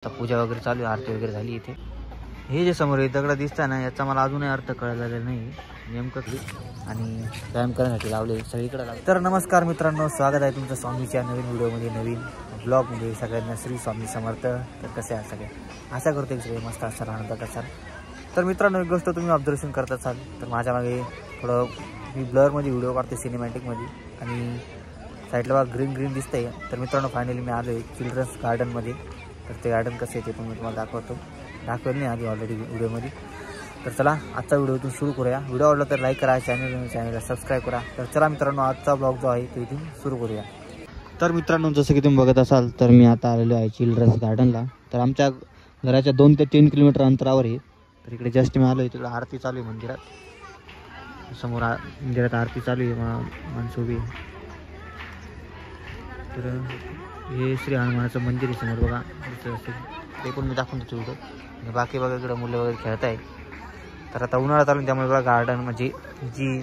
आता पूजा वगैरे चालू आहे, आरती वगैरे झाली इथे। हे जे समोर दगड दिसतं ना, याचा मला अजूनही अर्थ कळलेला नाही नेमकं की, आणि व्यायाम करण्यासाठी लावले सगळीकडे लावले। तर नमस्कार मित्रांनो, स्वागत आहे तुमचं स्वामीच्या नवीन व्हिडिओमध्ये, नवीन ब्लॉगमध्ये। सगळ्यांना श्री स्वामी समर्थ। तर कसे आहात सगळे? आशा करतो की सगळे मस्त असाल, आनंदात असाल। तर मित्रांनो, एक गोष्ट तुम्ही ऑब्झर्वेशन करत असाल तर माझ्या मागे थोडं मी ब्लरमध्ये व्हिडिओ काढते, सिनेमॅटिकमध्ये, आणि साईडला बघा ग्रीन ग्रीन दिसतंय। तर मित्रांनो, फायनली मी आलो आहे चिल्ड्रन्स गार्डनमध्ये। तर ते गार्डन कसं आहे ते पण मी तुम्हाला दाखवेल नाही आधी ऑलरेडी व्हिडिओमध्ये। तर चला आजचा व्हिडिओ इथून सुरू करूया। व्हिडिओ आवडला तर लाईक करा, चॅनलला सबस्क्राईब करा। तर चला मित्रांनो, आजचा ब्लॉग जो आहे तो इथून सुरू करूया। तर मित्रांनो, जसं की तुम्ही बघत असाल तर मी आता आलेलो आहे चिल्ड्रन्स गार्डनला। तर आमच्या घराच्या 2 ते 3 किलोमीटर अंतरावर आहे। तर इकडे जस्ट मी आलो आहे, तिकडे आरती चालू आहे मंदिरात। समोर मंदिरात आरती चालू आहे, मनसुबी। तर हे श्री हनुमानाचं मंदिर आहे समोर बघा, ते पण मी दाखवून देतो व्हिडिओ। बाकी बघा इकडे मुलं वगैरे खेळत आहे। तर आता उन्हाळा चालू त्यामुळे बघा गार्डन म्हणजे जी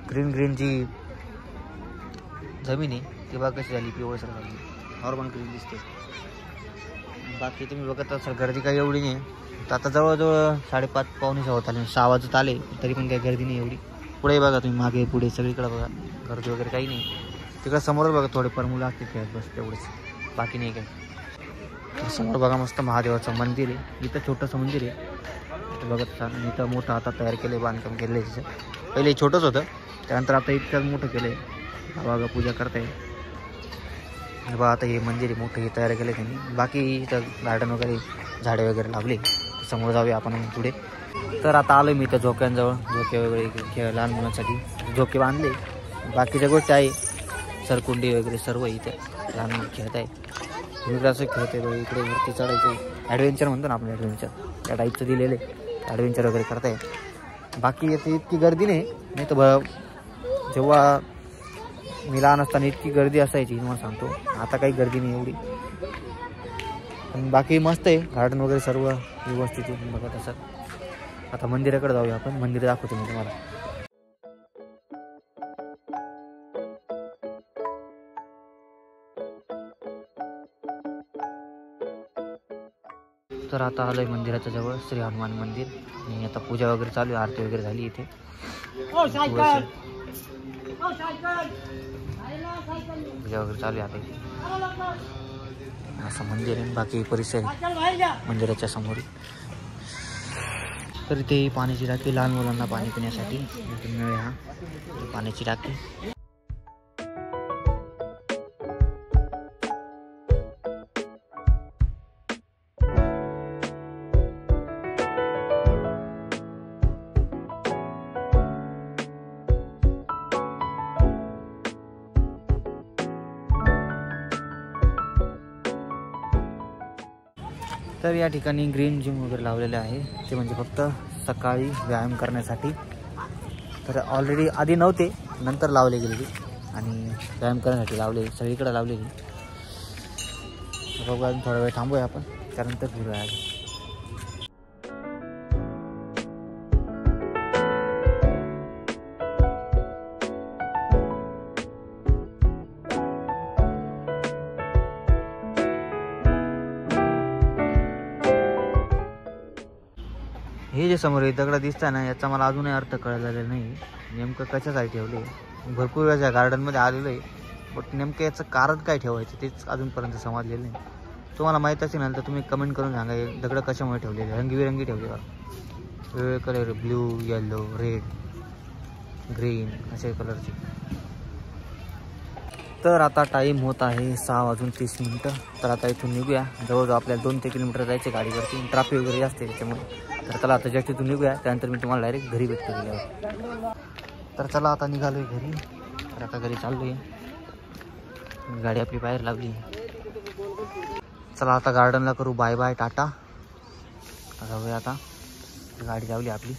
ग्रीन जी जमीन आहे ती बघा कशी झाली, पिवळसर झाली, नॉर्मल ग्रीन दिसते। बाकी तुम्ही बघत असाल गर्दी काही एवढी नाही। तर आता जवळजवळ 5:30 पावणे 6 होत आले, 6 वाजत आले तरी पण काही गर्दी नाही एवढी। पुढे बघा तुम्ही, मागे पुढे सगळीकडे बघा गर्दी वगैरे काही नाही। तिकडे समोरच बघा थोडेफार मुलं असते खेळत, बस तेवढंच, बाकी नाही काही। समोर बघा मस्त महादेवाचं मंदिर आहे, इथं छोटंसं मंदिर आहे इथं बघत असाल। आणि इथं मोठं आता तयार केलं आहे, बांधकाम केलं आहे तिचं। पहिले छोटंच होतं, त्यानंतर आता इतकंच मोठं केलं आहे। बघा पूजा करताय बघा, आता हे मंदिर आहे मोठं, हे तयार केलं आहे त्यांनी। बाकी इथं गार्डन वगैरे झाडे वगैरे लावले। समोर जाऊया आपण पुढे। तर आता आलो मी इथं झोक्यांजवळ, झोके वगैरे लहान मुलांसाठी झोके बांधले। बाकीच्या गोष्टी आहे, सरकुंडी वगैरे सर्व इथे लहान मुलं खेळत आहे। तुम्ही असं खेळते बघा, इकडे वरती चढायचं, ॲडव्हेंचर म्हणतो ना आपण, ॲडव्हेंचर त्या टाईपचं दिलेलं आहे, ॲडव्हेंचर वगैरे करताय। बाकी येते इतकी गर्दी नाही तर जेव्हा मी लहान असताना इतकी गर्दी असायची मला सांगतो, आता काही गर्दी नाही एवढी। पण बाकी मस्त आहे गार्डन वगैरे सर्व व्यवस्थित बघत असत। आता मंदिराकडे जाऊया आपण, मंदिर दाखवतो मी तुम्हाला। तर आता आलोय मंदिराच्या जवळ, श्री हनुमान मंदिर। आणि आता पूजा वगैरे चालू आहे, आरती वगैरे झाली इथे। पूजा वगैरे चालू आहे आता इथे, असं मंदिर आहे। बाकी परिसर मंदिराच्या समोर। तर इथे पाण्याची टाकी, लहान मुलांना पाणी पिण्यासाठी मिळेल, हा पाण्याची टाकी। तर या ठिकाणी ग्रीन जिम वगैरे लावलेले आहे, ते म्हणजे फक्त सकाळी व्यायाम करण्यासाठी। तर ऑलरेडी आधी नव्हते, नंतर लावले गेले आणि व्यायाम करण्यासाठी लावले, सगळीकडे लावलेली। बघा थोडा वेळ थांबूया आपण, त्यानंतर फिरूया। हे जे समोर दगड दिसतं ना, याचा मला अजूनही अर्थ कळलेला नाही नेमकं कशासाठी ठेवले। भरपूर वेळा गार्डनमध्ये आलेलो आहे, बट नेमकं याचं कारण काय ठेवायचं तेच अजूनपर्यंत समजलेलं नाही। तुम्हाला माहीत असेल ना तर तुम्ही कमेंट करून सांगा, हे दगड कशामुळे ठेवलेले, रंगीबिरंगी ठेवले बघा, वेगवेगळे colour, blue, yellow, red, green असे कलरचे। तर आता टाईम होत आहे 6:30। तर आता इथून निघूया, जवळजवळ आपल्याला 2 ते किलोमीटर जायचं गाडीवरती, ट्रॅफिक वगैरे असते त्याच्यामुळे। तर चला आता जस्ट इथून निघूया, त्यानंतर मी तुम्हाला डायरेक्ट घरी भेटतो गेल्यावर। तर चला आता निघालो आहे घरी। तर आता घरी चाललो आहे, गाडी आपली बाहेर लावली। चला आता गार्डनला करू बाय बाय, टाटा, जाऊया आता, गाडी लावली आपली।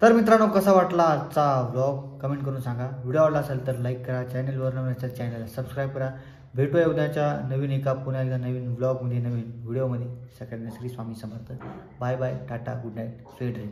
तर मित्रांनो, कसा वाटला आजचा व्लॉग कमेंट करून सांगा। व्हिडिओ आवडला असेल तर लाईक करा, चॅनलवर नवीन असेल चॅनलला सबस्क्राईब करा। भेटूया उद्याच्या नवीन पुन्हा एकदा नवीन ब्लॉगमध्ये, नवीन व्हिडिओमध्ये। सगळ्यांना Shri Swami Samarth. Bye bye, ta ta, good night, sweet dream.